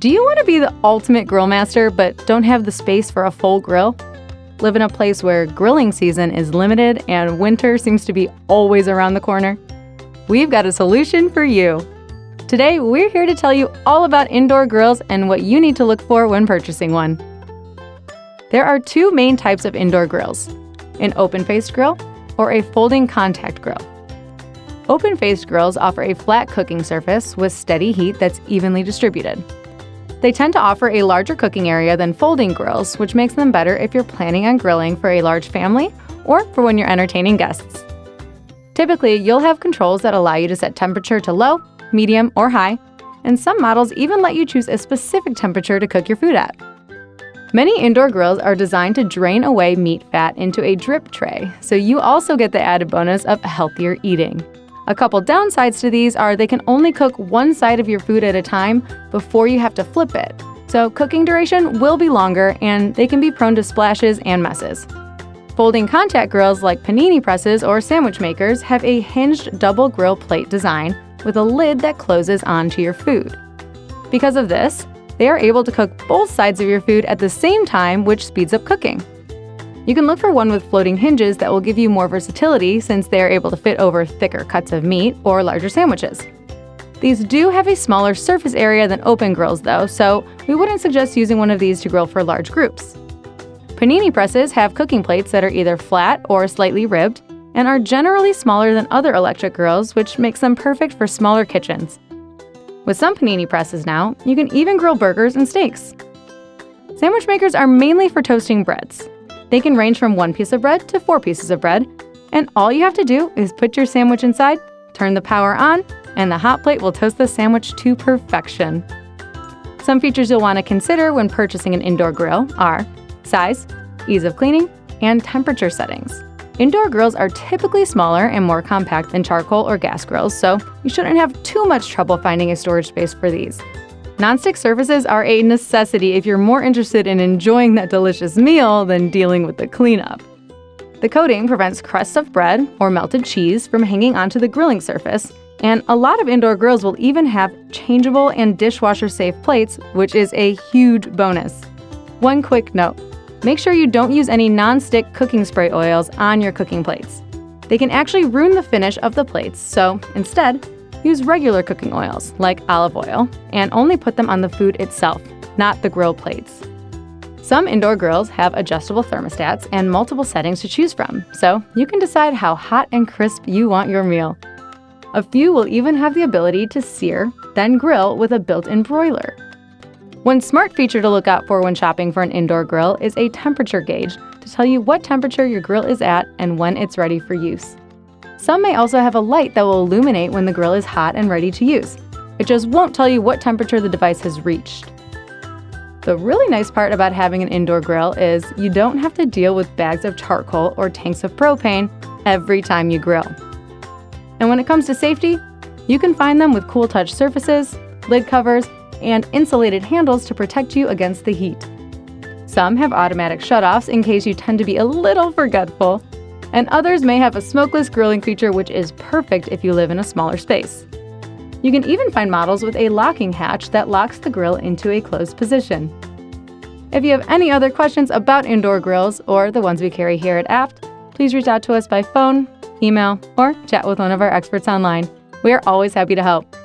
Do you want to be the ultimate grill master but don't have the space for a full grill? Live in a place where grilling season is limited and winter seems to be always around the corner? We've got a solution for you. Today, we're here to tell you all about indoor grills and what you need to look for when purchasing one. There are two main types of indoor grills, an open-faced grill or a folding contact grill. Open-faced grills offer a flat cooking surface with steady heat that's evenly distributed. They tend to offer a larger cooking area than folding grills, which makes them better if you're planning on grilling for a large family or for when you're entertaining guests. Typically, you'll have controls that allow you to set temperature to low, medium, or high, and some models even let you choose a specific temperature to cook your food at. Many indoor grills are designed to drain away meat fat into a drip tray, so you also get the added bonus of healthier eating. A couple downsides to these are they can only cook one side of your food at a time before you have to flip it, so cooking duration will be longer and they can be prone to splashes and messes. Folding contact grills like Panini Presses or sandwich makers have a hinged double grill plate design with a lid that closes onto your food. Because of this, they are able to cook both sides of your food at the same time, which speeds up cooking. You can look for one with floating hinges that will give you more versatility since they are able to fit over thicker cuts of meat or larger sandwiches. These do have a smaller surface area than open grills though, so we wouldn't suggest using one of these to grill for large groups. Panini presses have cooking plates that are either flat or slightly ribbed and are generally smaller than other electric grills, which makes them perfect for smaller kitchens. With some Panini presses now, you can even grill burgers and steaks. Sandwich makers are mainly for toasting breads. They can range from 1 piece of bread to 4 pieces of bread, and all you have to do is put your sandwich inside, turn the power on, and the hot plate will toast the sandwich to perfection. Some features you'll want to consider when purchasing an indoor grill are size, ease of cleaning, and temperature settings. Indoor grills are typically smaller and more compact than charcoal or gas grills, so you shouldn't have too much trouble finding a storage space for these. Nonstick surfaces are a necessity if you're more interested in enjoying that delicious meal than dealing with the cleanup. The coating prevents crusts of bread or melted cheese from hanging onto the grilling surface, and a lot of indoor grills will even have changeable and dishwasher-safe plates, which is a huge bonus. One quick note. Make sure you don't use any non-stick cooking spray oils on your cooking plates. They can actually ruin the finish of the plates, so instead, use regular cooking oils like olive oil and only put them on the food itself, not the grill plates. Some indoor grills have adjustable thermostats and multiple settings to choose from, so you can decide how hot and crisp you want your meal. A few will even have the ability to sear, then grill with a built-in broiler. One smart feature to look out for when shopping for an indoor grill is a temperature gauge to tell you what temperature your grill is at and when it's ready for use. Some may also have a light that will illuminate when the grill is hot and ready to use. It just won't tell you what temperature the device has reached. The really nice part about having an indoor grill is you don't have to deal with bags of charcoal or tanks of propane every time you grill. And when it comes to safety, you can find them with cool touch surfaces, lid covers, and insulated handles to protect you against the heat. Some have automatic shutoffs in case you tend to be a little forgetful, and others may have a smokeless grilling feature, which is perfect if you live in a smaller space. You can even find models with a locking hatch that locks the grill into a closed position. If you have any other questions about indoor grills or the ones we carry here at Apt, please reach out to us by phone, email, or chat with one of our experts online. We are always happy to help.